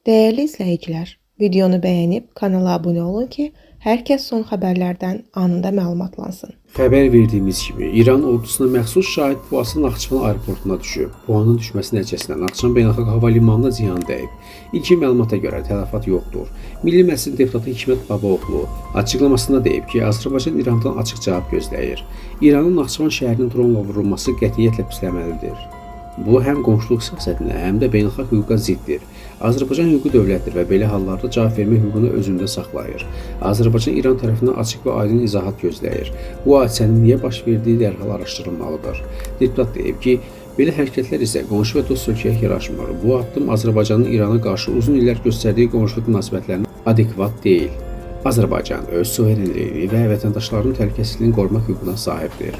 Değerli izləyicilər, videonu bəyənib kanala abunə olun ki, hər kəs son xəbərlərdən anında məlumatlansın. Xəbər verdiyimiz kimi, İran ordusuna məxsus şahid puası Naxçıvan aeroportuna düşüb. Puanın düşməsi nəticəsində Naxçıvan Beynəlxalq Hava Limanına ziyan dəyib. İlkin məlumata görə tələfat yoxdur. Milli Məclisin deputatı Hikmət Babaoğlu açıqlamasında deyib ki, Azərbaycan İrandan açıq cavab gözləyir. İranın Naxçıvan şəhərinin dronla vurulması qətiyyətlə pisləməlidir. Bu həm qonşuluq siyasətinə, həm də beynəlxalq hüquqa ziddir. Azərbaycan hüquqi dövlətdir və belə hallarda cavab vermə hüququnu özündə saxlayır. Azərbaycan İran tərəfindən açıq və aydın izahat gözləyir. Bu hadisənin niyə baş verdiyi dərhal araşdırılmalıdır. Deputat deyib ki, belə hərəkətlər isə qonşu və dost ölkəyə yaraşmır. Bu addım Azərbaycanın İrana qarşı uzun illər göstərdiyi qonşuluq münasibətlərinə adekvat deyil. Azərbaycan öz suverenliyini və vətəndaşlarının təhlükəsizliyini qorumaq hüququna sahibdir.